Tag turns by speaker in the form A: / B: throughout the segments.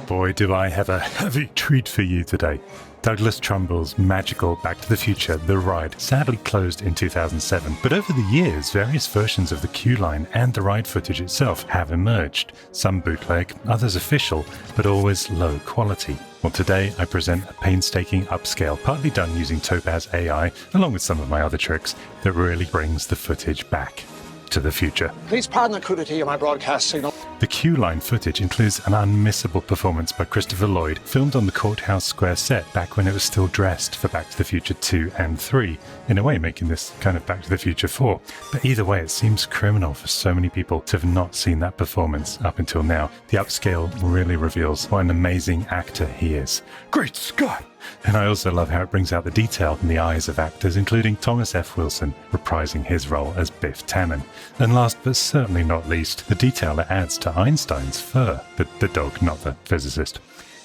A: boy, do I have a heavy treat for you today. Douglas Trumbull's magical Back to the Future, The Ride, sadly closed in 2007, but over the years, various versions of the queue line and the ride footage itself have emerged. Some bootleg, others official, but always low quality. Well, today I present a painstaking upscale, partly done using Topaz AI, along with some of my other tricks, that really brings the footage back to the future.
B: Please pardon the crudity of my broadcast signal.
A: The queue line footage includes an unmissable performance by Christopher Lloyd, filmed on the Courthouse Square set back when it was still dressed for Back to the Future 2 and 3, in a way making this kind of Back to the Future 4. But either way, it seems criminal for so many people to have not seen that performance up until now. The upscale really reveals what an amazing actor he is. Great Scott! And I also love how it brings out the detail in the eyes of actors, including Thomas F. Wilson reprising his role as Biff Tannen. And last but certainly not least, the detail it adds to Einstein's fur, the dog, not the physicist.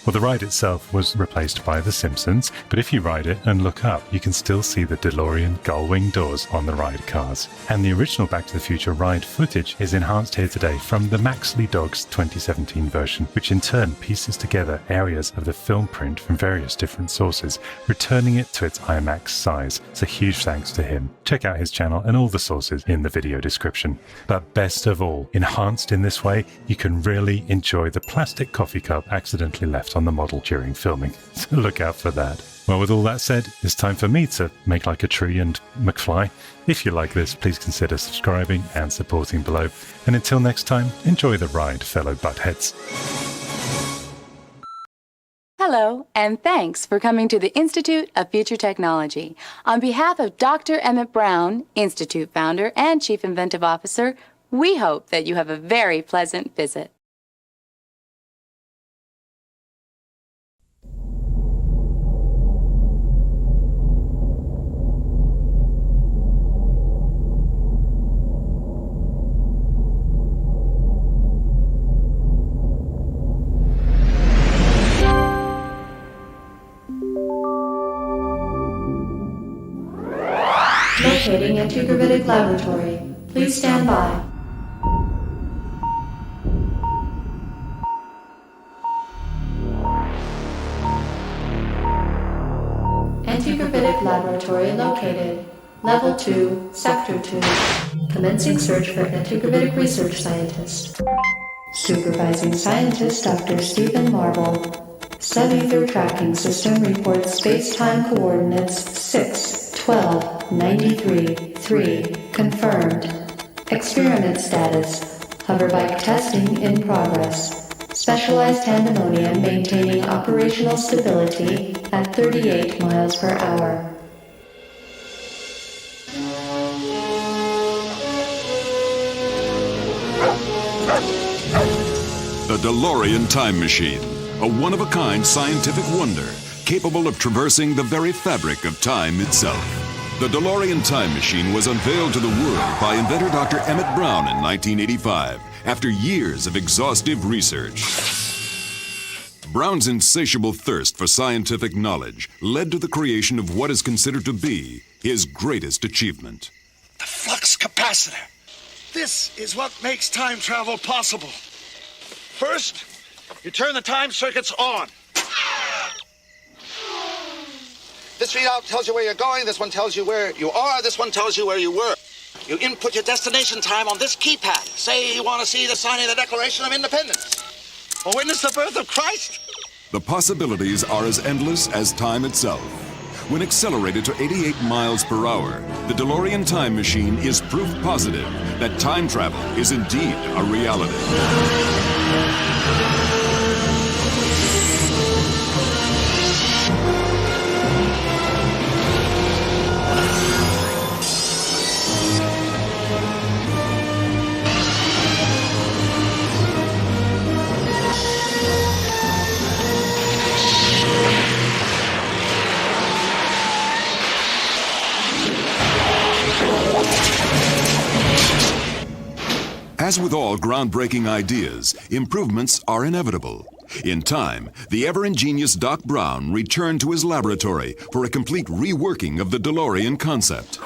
A: Well, the ride itself was replaced by The Simpsons, but if you ride it and look up, you can still see the DeLorean gull-wing doors on the ride cars. And the original Back to the Future ride footage is enhanced here today from TheMaxleyDog's 2017 version, which in turn pieces together areas of the film print from various different sources, returning it to its IMAX size. So huge thanks to him. Check out his channel and all the sources in the video description. But best of all, enhanced in this way, you can really enjoy the plastic coffee cup accidentally left on the model during filming. So look out for that. Well, with all that said, it's time for me to make like a tree and McFly. If you like this, please consider subscribing and supporting below. And until next time, enjoy the ride, fellow buttheads.
C: Hello, and thanks for coming to the Institute of Future Technology. On behalf of Dr. Emmett Brown, Institute founder and Chief Inventive Officer, we hope that you have a very pleasant visit.
D: Locating Antigravitic Laboratory. Please stand by. Antigravitic Laboratory located. Level 2, Sector 2. Commencing search for Antigravitic Research Scientist. Supervising Scientist Dr. Stephen Marble. Sub-ether Tracking System reports space-time coordinates 6-12-93-3. Confirmed. Experiment status. Hoverbike testing in progress. Specialized pandemonium maintaining operational stability at 38 miles per hour.
E: The DeLorean Time Machine, a one-of-a-kind scientific wonder capable of traversing the very fabric of time itself. The DeLorean Time Machine was unveiled to the world by inventor Dr. Emmett Brown in 1985 after years of exhaustive research. Brown's insatiable thirst for scientific knowledge led to the creation of what is considered to be his greatest achievement.
B: The flux capacitor. This is what makes time travel possible. First, you turn the time circuits on. This readout tells you where you're going, this one tells you where you are, this one tells you where you were. You input your destination time on this keypad. Say you want to see the signing of the Declaration of Independence, or witness the birth of Christ.
E: The possibilities are as endless as time itself. When accelerated to 88 miles per hour, the DeLorean Time Machine is proof positive that time travel is indeed a reality. As with all groundbreaking ideas, improvements are inevitable. In time, the ever-ingenious Doc Brown returned to his laboratory for a complete reworking of the DeLorean concept.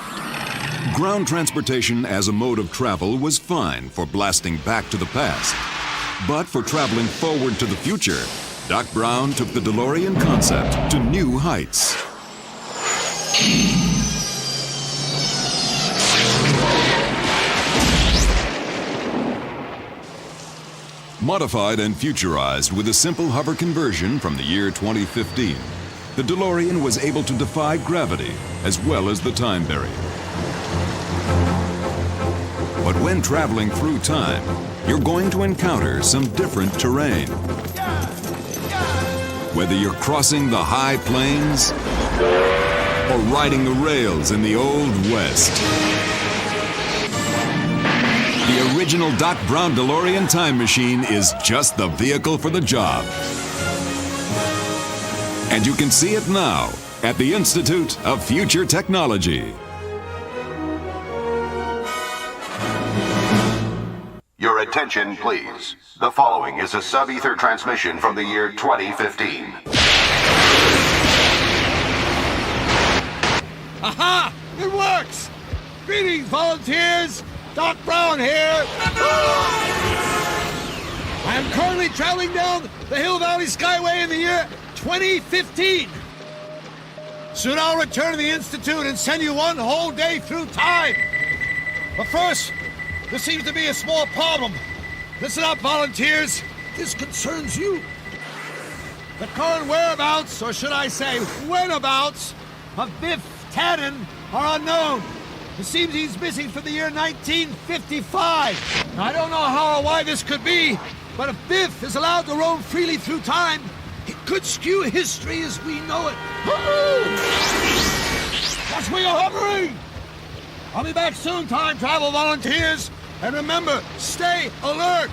E: Ground transportation as a mode of travel was fine for blasting back to the past. But for traveling forward to the future, Doc Brown took the DeLorean concept to new heights. Modified and futurized with a simple hover conversion from the year 2015, the DeLorean was able to defy gravity as well as the time barrier. But when traveling through time, you're going to encounter some different terrain. Whether you're crossing the high plains or riding the rails in the Old West. The original Doc Brown DeLorean time machine is just the vehicle for the job. And you can see it now at the Institute of Future Technology.
F: Your attention, please. The following is a sub-ether transmission from the year 2015.
G: Aha! It works! Greetings, volunteers! Doc Brown here! I am currently traveling down the Hill Valley Skyway in the year 2015. Soon I'll return to the Institute and send you one whole day through time. But first, there seems to be a small problem. Listen up, volunteers. This concerns you. The current whereabouts, or should I say whenabouts, of Biff Tannen are unknown. It seems he's missing from the year 1955. Now, I don't know how or why this could be, but if Biff is allowed to roam freely through time, it could skew history as we know it. That's where you're hovering! I'll be back soon, time travel volunteers. And remember, stay alert!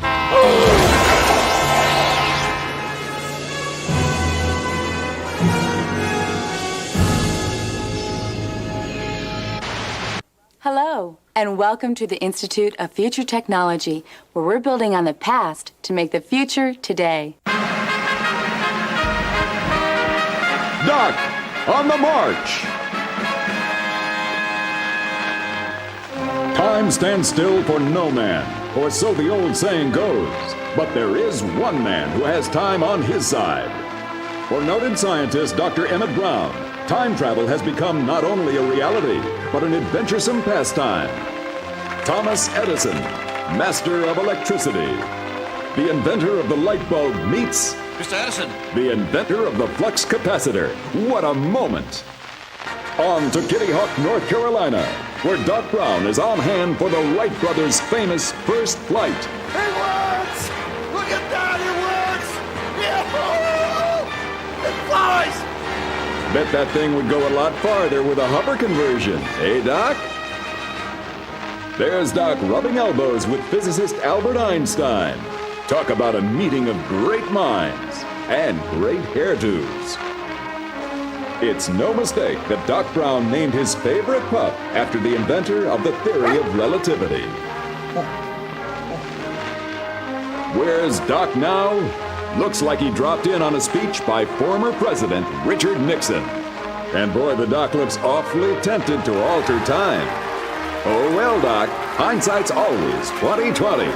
C: Hello, and welcome to the Institute of Future Technology, where we're building on the past to make the future today.
H: Doc, on the march! Time stands still for no man, or so the old saying goes. But there is one man who has time on his side. For noted scientist Dr. Emmett Brown, time travel has become not only a reality, but an adventuresome pastime. Thomas Edison, master of electricity. The inventor of the light bulb meets
B: Mr. Edison.
H: the inventor of the flux capacitor. What a moment! On to Kitty Hawk, North Carolina, where Doc Brown is on hand for the Wright brothers' famous first flight.
G: It works! Look at that, it works! Yeah! It flies!
H: Bet that thing would go a lot farther with a hover conversion, eh, Doc? There's Doc rubbing elbows with physicist Albert Einstein. Talk about a meeting of great minds and great hairdos. It's no mistake that Doc Brown named his favorite pup after the inventor of the theory of relativity. Where's Doc now? Looks like he dropped in on a speech by former President Richard Nixon. And boy, the Doc looks awfully tempted to alter time. Oh well, Doc, hindsight's always 20/20.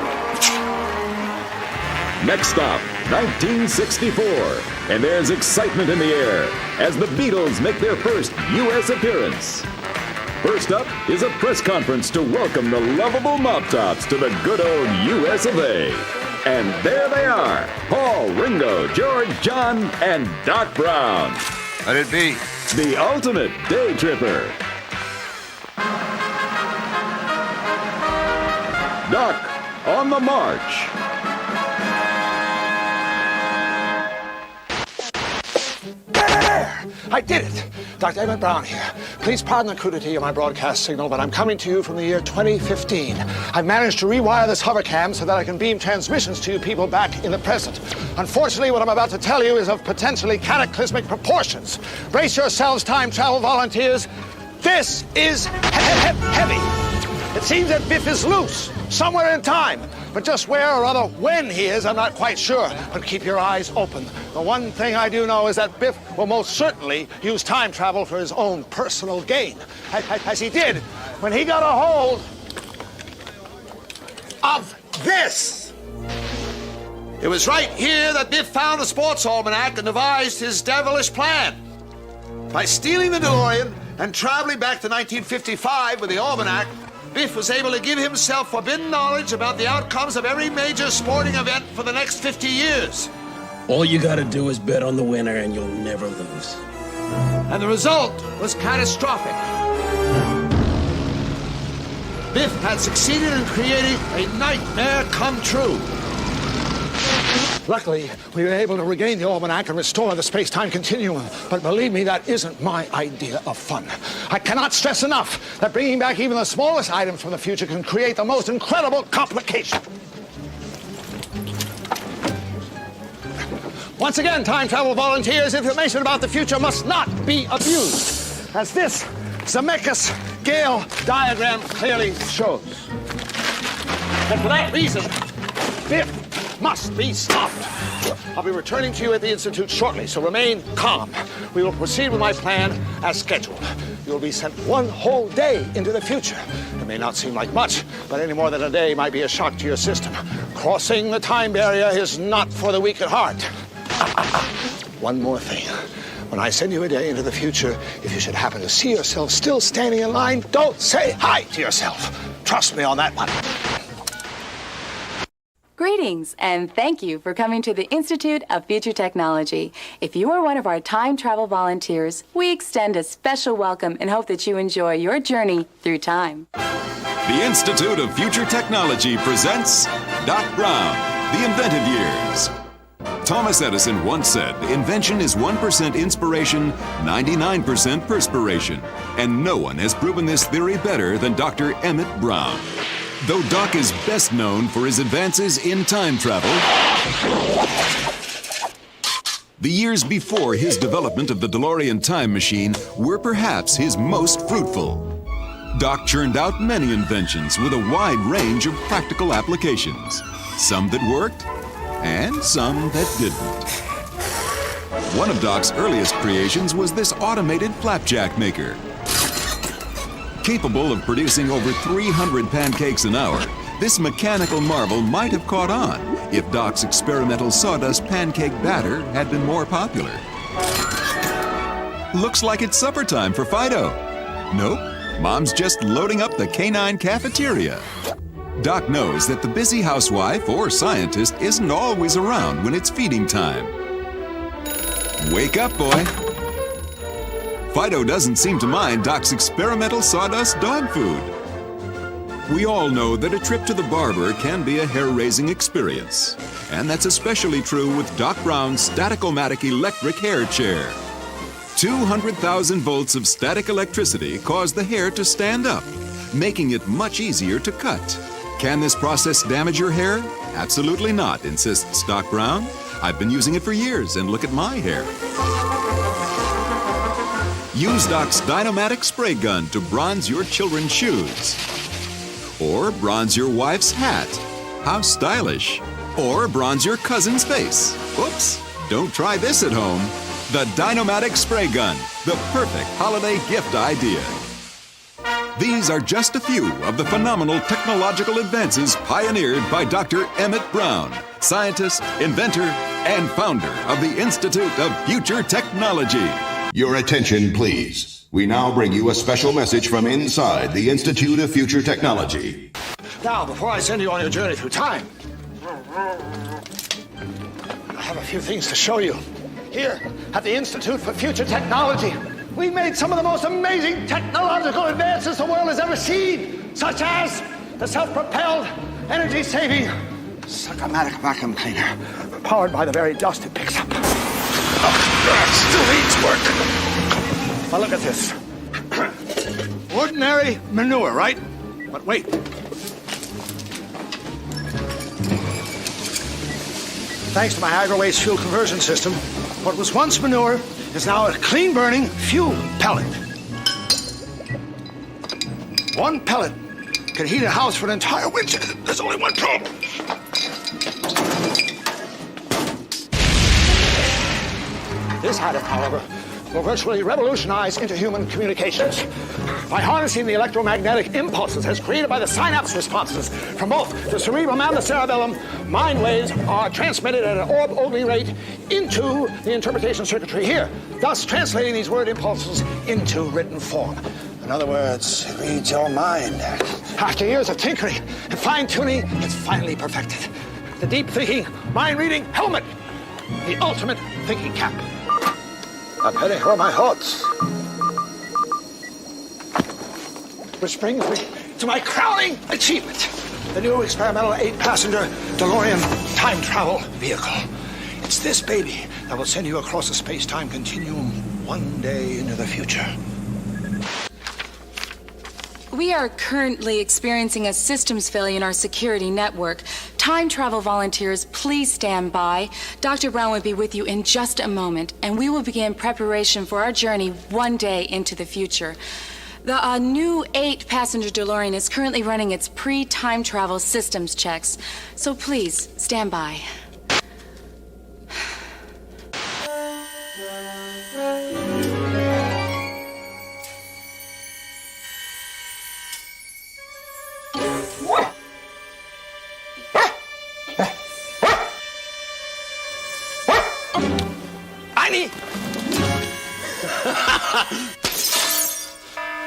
H: Next stop, 1964, and there's excitement in the air as the Beatles make their first U.S. appearance. First up is a press conference to welcome the lovable Mop Tops to the good old U.S. of A. And there they are, Paul, Ringo, George, John, and Doc Brown.
B: Let it be.
H: The ultimate day tripper. Doc, on the march.
G: I did it! Dr. Emmett Brown here. Please pardon the crudity of my broadcast signal, but I'm coming to you from the year 2015. I've managed to rewire this hovercam so that I can beam transmissions to you people back in the present. Unfortunately, what I'm about to tell you is of potentially cataclysmic proportions. Brace yourselves, time travel volunteers. This is heavy. It seems that Biff is loose, somewhere in time. But just where or rather when he is, I'm not quite sure. But keep your eyes open. The one thing I do know is that Biff will most certainly use time travel for his own personal gain. As he did when he got a hold of this. It was right here that Biff found the sports almanac and devised his devilish plan. By stealing the DeLorean and traveling back to 1955 with the almanac, Biff was able to give himself forbidden knowledge about the outcomes of every major sporting event for the next 50 years.
I: All you gotta do is bet on the winner and you'll never lose.
G: And the result was catastrophic. Biff had succeeded in creating a nightmare come true.
J: Luckily, we were able to regain the almanac and restore the space-time continuum. But believe me, that isn't my idea of fun. I cannot stress enough that bringing back even the smallest items from the future can create the most incredible complication. Once again, time travel volunteers, information about the future must not be abused, as this Zemeckis Gale diagram clearly shows. And for that reason, Biff must be stopped. I'll be returning to you at the Institute shortly, so remain calm. We will proceed with my plan as scheduled. You will be sent one whole day into the future. It may not seem like much, but any more than a day might be a shock to your system. Crossing the time barrier is not for the weak at heart. One more thing. When I send you a day into the future, if you should happen to see yourself still standing in line, don't say hi to yourself. Trust me on that one.
C: Greetings, and thank you for coming to the Institute of Future Technology. If you are one of our time travel volunteers, we extend a special welcome and hope that you enjoy your journey through time.
E: The Institute of Future Technology presents Doc Brown, The Inventive Years. Thomas Edison once said, invention is 1% inspiration, 99% perspiration. And no one has proven this theory better than Dr. Emmett Brown. Though Doc is best known for his advances in time travel, the years before his development of the DeLorean time machine were perhaps his most fruitful. Doc churned out many inventions with a wide range of practical applications, some that worked and some that didn't. One of Doc's earliest creations was this automated flapjack maker. Capable of producing over 300 pancakes an hour, this mechanical marvel might have caught on if Doc's experimental sawdust pancake batter had been more popular. Looks like it's supper time for Fido. Nope, Mom's just loading up the canine cafeteria. Doc knows that the busy housewife or scientist isn't always around when it's feeding time. Wake up, boy. Fido doesn't seem to mind Doc's experimental sawdust dog food. We all know that a trip to the barber can be a hair-raising experience. And that's especially true with Doc Brown's Static-O-Matic electric hair chair. 200,000 volts of static electricity cause the hair to stand up, making it much easier to cut. Can this process damage your hair? Absolutely not, insists Doc Brown. I've been using it for years, and look at my hair. Use Doc's Dynomatic spray gun to bronze your children's shoes. Or bronze your wife's hat. How stylish. Or bronze your cousin's face. Oops, don't try this at home. The Dynomatic spray gun, the perfect holiday gift idea. These are just a few of the phenomenal technological advances pioneered by Dr. Emmett Brown, scientist, inventor, and founder of the Institute of Future Technology.
F: Your attention, please. We now bring you a special message from inside the Institute of Future Technology.
J: Now, before I send you on your journey through time, I have a few things to show you. Here, at the Institute for Future Technology, we made some of the most amazing technological advances the world has ever seen, such as the self-propelled, energy-saving Suck-O-Matic vacuum cleaner, powered by the very dust it picks up. That still needs work. Now look at this. Ordinary manure, right? But wait. Thanks to my agri-waste fuel conversion system, what was once manure is now a clean-burning fuel pellet. One pellet can heat a house for an entire winter. There's only one problem. This additive, however, will virtually revolutionize interhuman communications. By harnessing the electromagnetic impulses as created by the synapse responses from both the cerebrum and the cerebellum, mind waves are transmitted at an orb-only rate into the interpretation circuitry here, thus translating these word impulses into written form. In other words, it reads your mind. After years of tinkering and fine-tuning, it's finally perfected. The deep-thinking, mind-reading helmet. The ultimate thinking cap. A penny for my thoughts. Which brings me to my crowning achievement. The new experimental 8-passenger DeLorean time travel vehicle. It's this baby that will send you across a space-time continuum one day into the future.
C: We are currently experiencing a systems failure in our security network. Time travel volunteers, please stand by. Dr. Brown will be with you in just a moment, and we will begin preparation for our journey one day into the future. The new 8-passenger DeLorean is currently running its pre-time travel systems checks, so please stand by.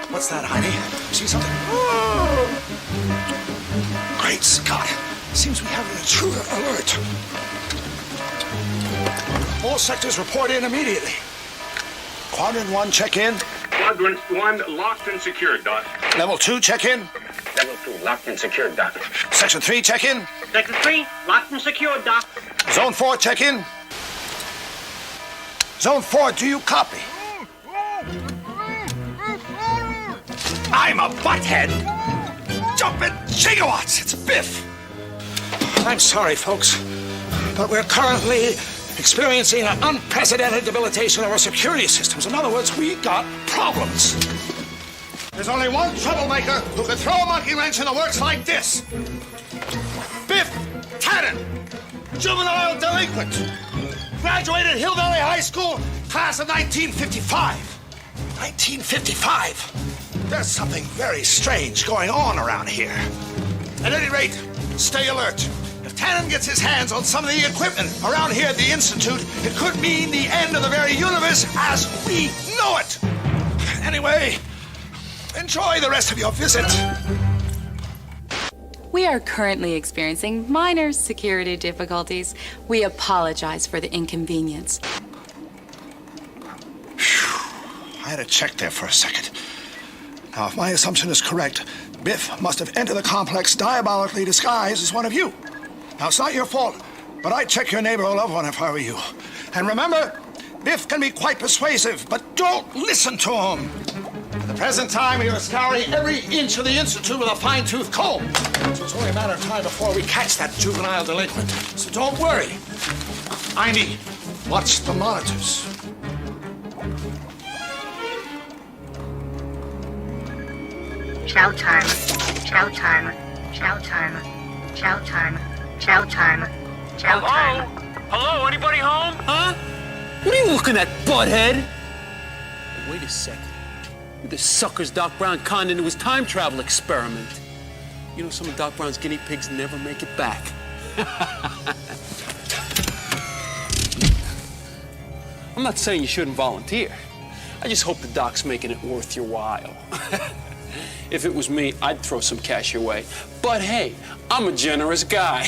J: What's that, Heidi? See something? Great Scott. Seems we have an intruder alert. All sectors report in immediately. Quadrant 1, check in.
K: Quadrant 1, locked and secured, Doc.
J: Level 2, check in.
K: Level 2, locked and secured, Doc.
J: Section 3, check in.
K: Section 3, locked and secured, Doc.
J: Zone 4, check in. Zone 4, do you copy? I'm a butthead! Jumping gigawatts! It's Biff! I'm sorry, folks, but we're currently experiencing an unprecedented debilitation of our security systems. In other words, we got problems. There's only one troublemaker who can throw a monkey wrench in the works like this. Biff Tannen, juvenile delinquent. Graduated Hill Valley High School, class of 1955. 1955. There's something very strange going on around here. At any rate, stay alert. If Tannen gets his hands on some of the equipment around here at the Institute, it could mean the end of the very universe as we know it. Anyway, enjoy the rest of your visit.
C: We are currently experiencing minor security difficulties. We apologize for the inconvenience.
J: I had to check there for a second. Now, if my assumption is correct, Biff must have entered the complex diabolically disguised as one of you. Now, it's not your fault, but I'd check your neighbor or loved one if I were you. And remember, Biff can be quite persuasive, but don't listen to him. At the present time, we are scouring every inch of the Institute with a fine-tooth comb. So it's only a matter of time before we catch that juvenile delinquent. So don't worry. Ivy, watch the monitors.
L: Chow time, chow time, chow time, chow time, chow time, chow time.
M: Hello, anybody home? Huh? What are you looking at, butthead? Wait a second. You're the suckers Doc Brown conned into his time travel experiment. You know, some of Doc Brown's guinea pigs never make it back. I'm not saying you shouldn't volunteer. I just hope the Doc's making it worth your while. If it was me, I'd throw some cash your way. But hey, I'm a generous guy.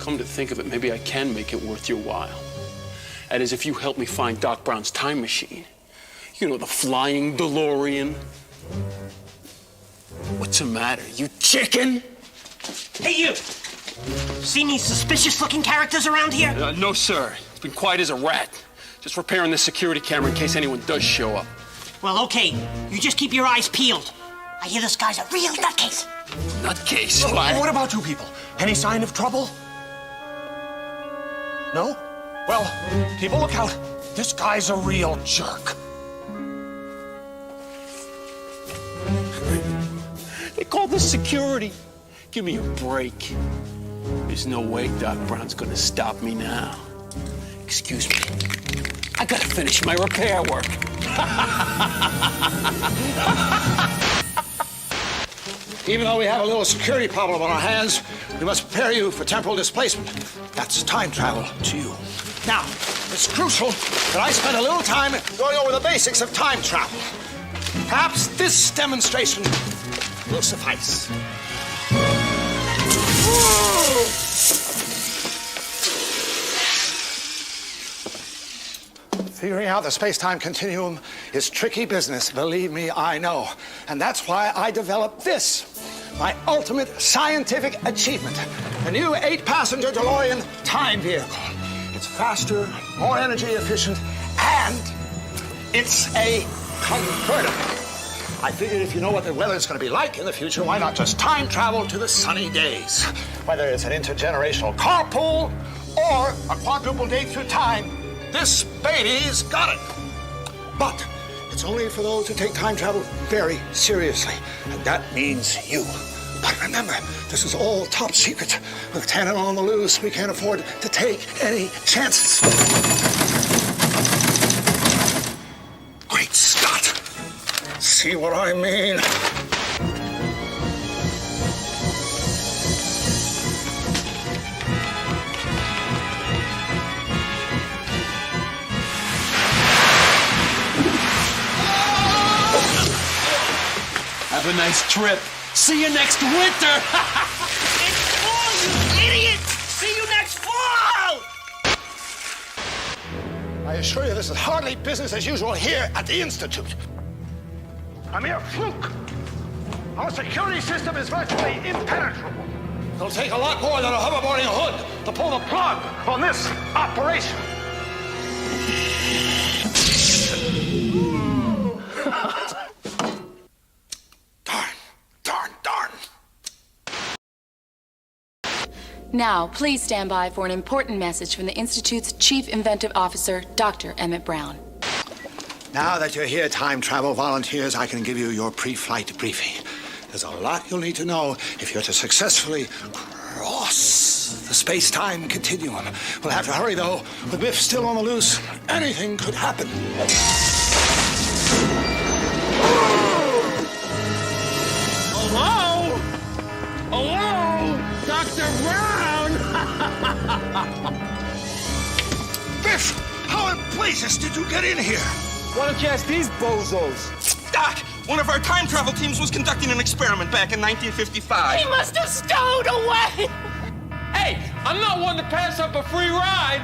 M: Come to think of it, maybe I can make it worth your while. That is, if you help me find Doc Brown's time machine. You know, the flying DeLorean. What's the matter, you chicken?
N: Hey, you! See any suspicious-looking characters around here?
M: No, sir. It's been quiet as a rat. Just repairing this security camera in case anyone does show up.
N: Well, okay. You just keep your eyes peeled. I hear this guy's a real nutcase.
M: Nutcase?
J: What about you people? Any sign of trouble? No? Well, people, look out. This guy's a real jerk.
M: They call this security. Give me a break. There's no way Doc Brown's gonna stop me now. Excuse me. I gotta finish my repair work.
J: Even though we have a little security problem on our hands, we must prepare you for temporal displacement. That's time travel to you. Now, it's crucial that I spend a little time going over the basics of time travel. Perhaps this demonstration will suffice. Figuring out the space-time continuum is tricky business, believe me, I know. And that's why I developed this, my ultimate scientific achievement, the new 8-passenger DeLorean time vehicle. It's faster, more energy efficient, and it's a convertible. I figured if you know what the weather's going to be like in the future, why not just time travel to the sunny days? Whether it's an intergenerational carpool or a quadruple date through time, this baby's got it. But it's only for those who take time travel very seriously, and that means you. But remember, this is all top secret. With Tannen on the loose, we can't afford to take any chances. Great Scott! See what I mean?
M: Have a nice trip. See you next winter.
N: It's fall, you idiot! See you next fall!
J: I assure you this is hardly business as usual here at the Institute. A mere fluke. Our security system is virtually impenetrable. It'll take a lot more than a hoverboarding hood to pull the plug on this operation. Darn.
C: Now, please stand by for an important message from the Institute's Chief Inventive Officer, Dr. Emmett Brown.
J: Now that you're here, time travel volunteers, I can give you your pre-flight briefing. There's a lot you'll need to know if you're to successfully cross the space-time continuum. We'll have to hurry, though. With Biff still on the loose, anything could happen.
M: Hello? Hello? Dr. Brown?
J: Biff, how in blazes did you get in here?
M: Why don't you ask these bozos?
O: Doc, one of our time travel teams was conducting an experiment back in 1955.
N: He must have stowed away!
M: Hey, I'm not one to pass up a free ride.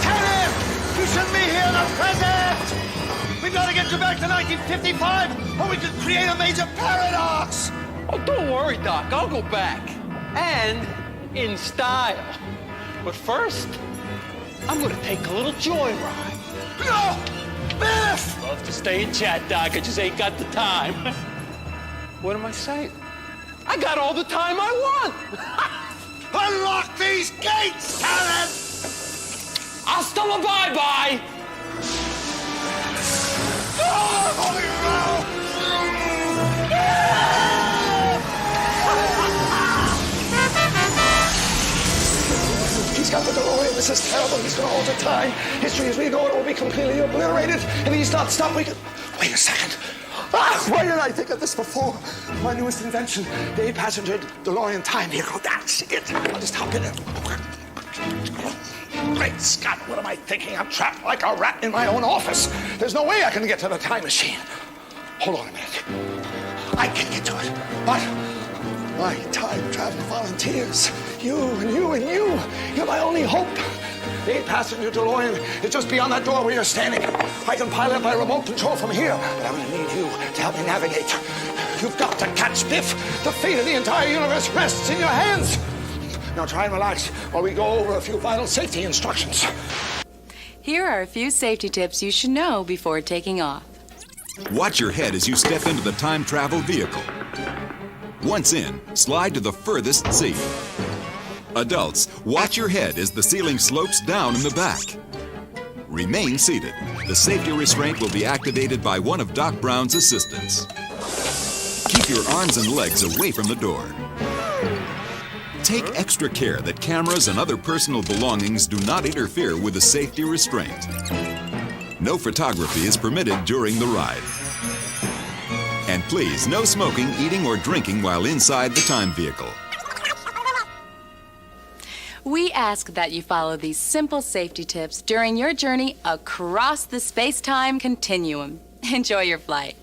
J: Tannen! You shouldn't be here in the present! We've got to get you back to 1955, or we could create a major paradox!
M: Oh, don't worry, Doc. I'll go back. And in style. But first, I'm gonna take a little joyride.
J: No! Biff!
M: Love to stay and chat, Doc. I just ain't got the time. What am I saying? I got all the time I want!
J: Unlock these gates, Tannen!
M: Hasta la bye-bye!
J: He's got the DeLorean. This is terrible. He's going to alter time. History as we know it will be completely obliterated. If he's not stopped, we can... Wait a second. Why didn't I think of this before? My newest invention, the 8-passenger DeLorean time vehicle. That's it. I'll just hop in it. Great Scott, what am I thinking? I'm trapped like a rat in my own office. There's no way I can get to the time machine. Hold on a minute. I can get to it. But my time travel volunteers, you and you and you, you're my only hope. The 8-passenger DeLorean is just beyond that door where you're standing. I can pilot by remote control from here, but I'm going to need you to help me navigate. You've got to catch Biff. The fate of the entire universe rests in your hands. Now try and relax while we go over a few vital safety instructions.
C: Here are a few safety tips you should know before taking off.
E: Watch your head as you step into the time travel vehicle. Once in, slide to the furthest seat. Adults, watch your head as the ceiling slopes down in the back. Remain seated. The safety restraint will be activated by one of Doc Brown's assistants. Keep your arms and legs away from the door. Take extra care that cameras and other personal belongings do not interfere with the safety restraint. No photography is permitted during the ride. And please, no smoking, eating, or drinking while inside the time vehicle.
C: We ask that you follow these simple safety tips during your journey across the space-time continuum. Enjoy your flight.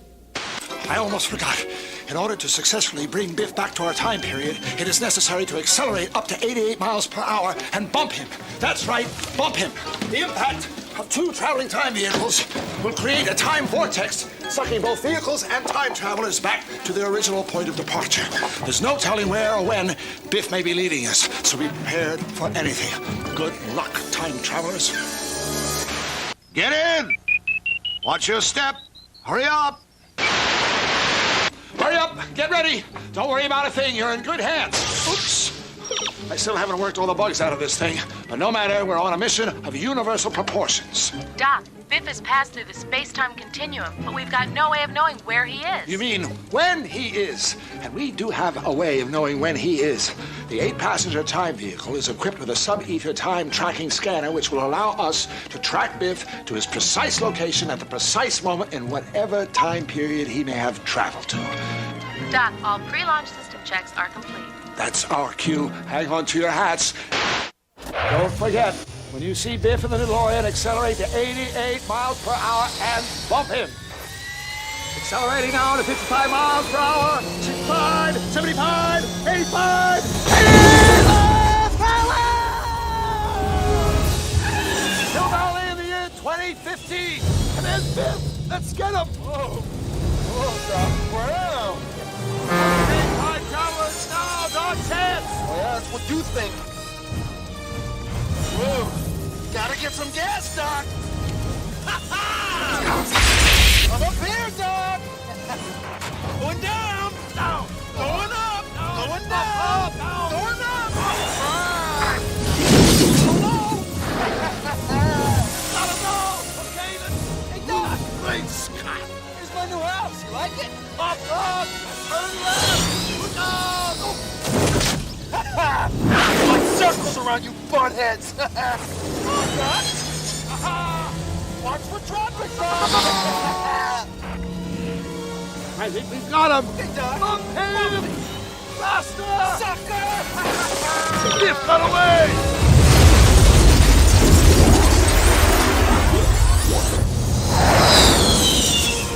J: I almost forgot. In order to successfully bring Biff back to our time period, it is necessary to accelerate up to 88 miles per hour and bump him. That's right, bump him. The impact of two traveling time vehicles will create a time vortex, sucking both vehicles and time travelers back to their original point of departure. There's no telling where or when Biff may be leading us, so be prepared for anything. Good luck, time travelers.
G: Get in! Watch your step. Hurry up!
J: Hurry up! Get ready! Don't worry about a thing. You're in good hands. Oops! I still haven't worked all the bugs out of this thing, but no matter, we're on a mission of universal proportions.
C: Doc, Biff has passed through the space-time continuum, but we've got no way of knowing where he is.
J: You mean when he is? And we do have a way of knowing when he is. The 8-passenger time vehicle is equipped with a sub-ether time tracking scanner, which will allow us to track Biff to his precise location at the precise moment in whatever time period he may have traveled to.
C: Doc, all pre-launch system checks are complete.
J: That's our cue. Hang on to your hats. Don't forget, when you see Biff in the DeLorean, accelerate to 88 miles per hour and bump him. Accelerating now to 55 miles per hour. 65, 75, 85, 88! Hill Valley in the year 2015. And there's Biff. Let's get him. Whoa. Doc. Wow. Time travelers now, Doc chance.
G: Oh, yeah, that's what you think. Whoa. Gotta get some gas, Doc. I'm up here, Doc. Going down. Down. Going up. Going down. Down. Going up. Hello. Gotta go. Okay, then. Hey, Doc. Great Scott. Here's my new house. You like it? Up. Turn left. Look out. Like circles around you buttheads. Oh, Doc. Watch for traffic, Doc.
J: I think we've got him.
G: Hey, Doc.
J: Bump him. Faster.
G: Sucker.
J: Biff got away.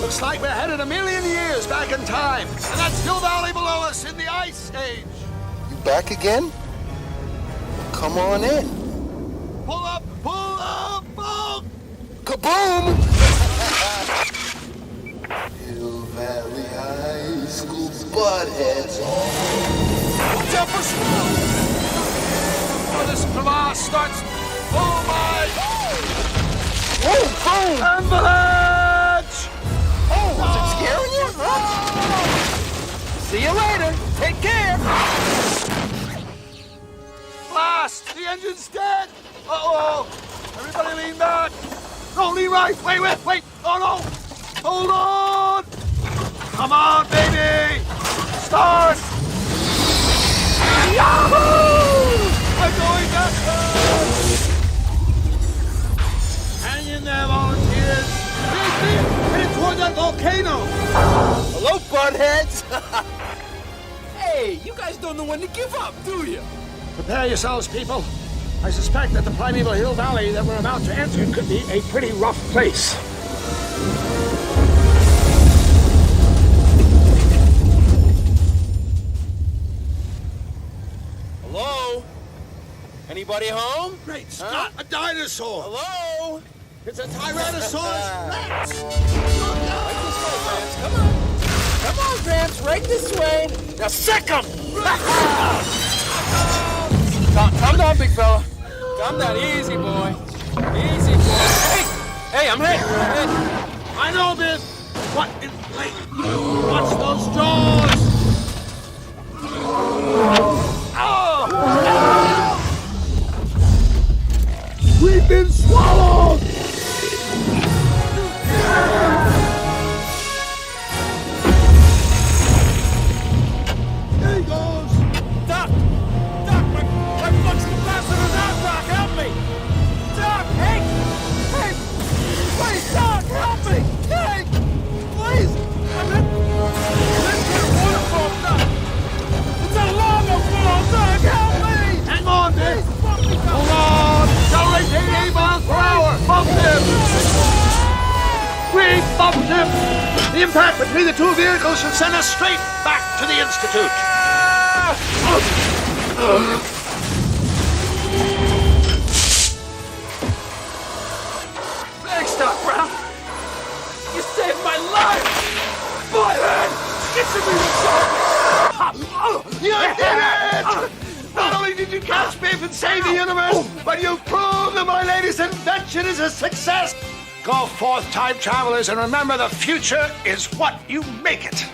J: Looks like we're headed 1,000,000 years back in time. And that's Hill Valley below us in the ice age.
G: You back again? Come on in.
J: Pull up, boom!
G: Kaboom! Hill Valley High School buttheads.
J: Watch out for smoke! Before this crevasse starts, oh my!
G: Boom! Boom!
J: Ambulance!
G: Oh, was it scaring you? Huh? See you later. Take care.
J: Blast! The engine's dead! Uh-oh! Everybody lean back! No, lean right! Wait! Oh, no! Hold on! Come on, baby! Start! Yahoo! I'm going backwards! Hang in there, volunteers! Heading toward that volcano!
G: Hello, buttheads!
M: Hey, you guys don't know when to give up, do you?
J: Prepare yourselves, people. I suspect that the primeval Hill Valley that we're about to enter could be a pretty rough place.
G: Hello? Anybody home?
J: Great Scott, a dinosaur!
G: Hello?
J: It's a Tyrannosaurus Rex!
G: Right this way, Vance. Come on. Come on, Vance. Right this way. Now sick 'em! Calm down, big fella. Calm down. Easy, boy. Easy, boy. Hey, I'm hit.
J: I know this. What in... Wait. Watch those jaws! Oh! We've been swallowed! There he goes!
G: Doc,
J: Tim. The impact between the two vehicles should send us straight back to the Institute.
M: Thanks, Doc Brown. You saved my life. Butthead! Get to me,
J: You did it! Not only did you catch Biff and save the universe, but you've proved that my latest invention is a success. Go forth, time travelers, and remember the future is what you make it.